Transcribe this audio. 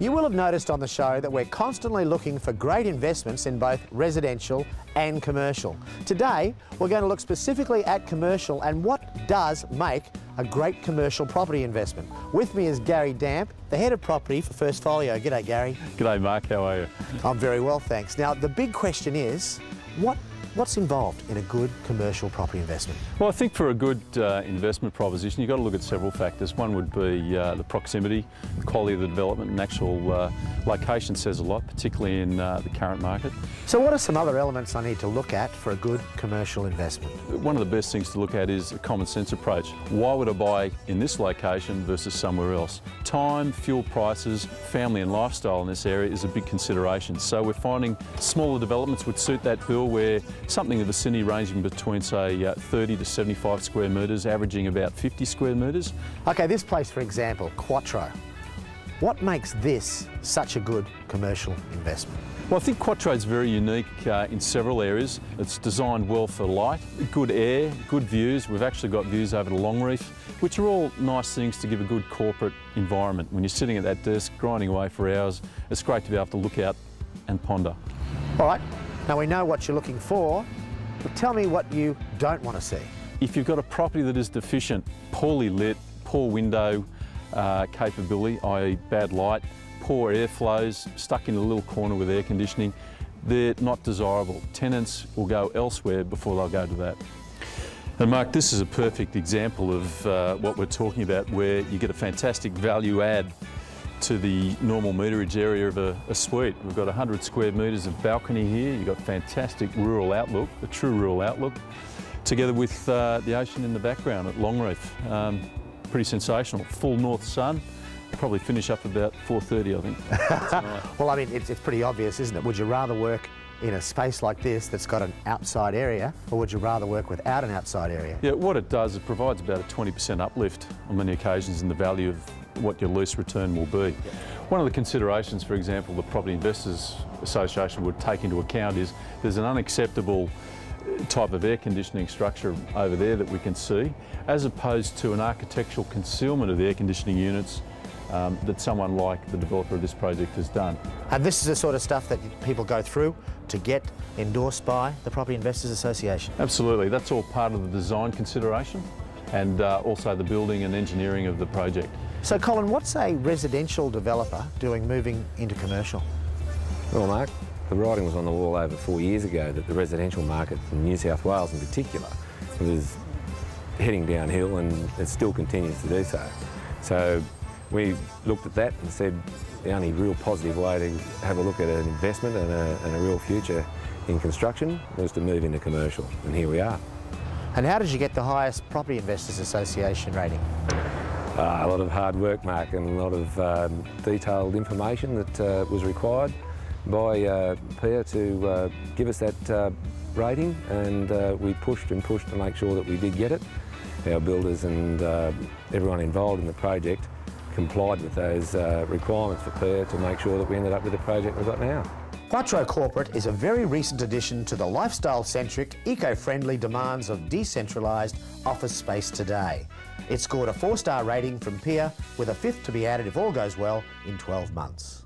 You will have noticed on the show that we're constantly looking for great investments in both residential and commercial. Today, we're going to look specifically at commercial and what does make a great commercial property investment. With me is Gary Damp, the head of property for First Folio. G'day, Gary. G'day, Mark. How are you? I'm very well, thanks. Now, the big question is, what's involved in a good commercial property investment? Well, I think for a good investment proposition, you've got to look at several factors. One would be the proximity, the quality of the development, and actual location says a lot, particularly in the current market. So what are some other elements I need to look at for a good commercial investment? One of the best things to look at is a common sense approach. Why would I buy in this location versus somewhere else? Time, fuel prices, family and lifestyle in this area is a big consideration. So we're finding smaller developments would suit that bill, where something in the vicinity ranging between, say, 30 to 75 square metres, averaging about 50 square metres. Okay, this place, for example, Quattro. What makes this such a good commercial investment? Well, I think Quattro is very unique in several areas. It's designed well for light, good air, good views. We've actually got views over the Longreef, which are all nice things to give a good corporate environment. When you're sitting at that desk, grinding away for hours, it's great to be able to look out and ponder. All right, now we know what you're looking for, but tell me what you don't want to see. If you've got a property that is deficient, poorly lit, poor window capability, i.e. bad light, poor airflows, stuck in a little corner with air conditioning, they're not desirable. Tenants will go elsewhere before they'll go to that. And Mark, this is a perfect example of what we're talking about, where you get a fantastic value add to the normal meterage area of a suite. We've got 100 square metres of balcony here. You've got fantastic rural outlook, a true rural outlook, together with the ocean in the background at Longreef. Pretty sensational. Full north sun. Probably finish up about 4:30, I think. Well, I mean, it's pretty obvious, isn't it? Would you rather work in a space like this that's got an outside area, or would you rather work without an outside area? Yeah, what it does, it provides about a 20% uplift on many occasions in the value of what your lease return will be. Yeah. One of the considerations, for example, the Property Investors Association would take into account is there's an unacceptable type of air conditioning structure over there that we can see, as opposed to an architectural concealment of the air conditioning units that someone like the developer of this project has done. And this is the sort of stuff that people go through to get endorsed by the Property Investors Association? Absolutely, that's all part of the design consideration and also the building and engineering of the project. So Colin, what's a residential developer doing moving into commercial? Well, Mark, the writing was on the wall over 4 years ago that the residential market in New South Wales in particular was heading downhill, and it still continues to do so. So we looked at that and said the only real positive way to have a look at an investment and a real future in construction was to move into commercial, and here we are. And how did you get the highest Property Investors Association rating? A lot of hard work, Mark, and a lot of detailed information that was required by Pia to give us that rating, and we pushed and pushed to make sure that we did get it. Our builders and everyone involved in the project complied with those requirements for Pia to make sure that we ended up with the project we've got now. Quattro Corporate is a very recent addition to the lifestyle-centric, eco-friendly demands of decentralised office space today. It scored a 4-star rating from Pia, with a 5th to be added if all goes well in 12 months.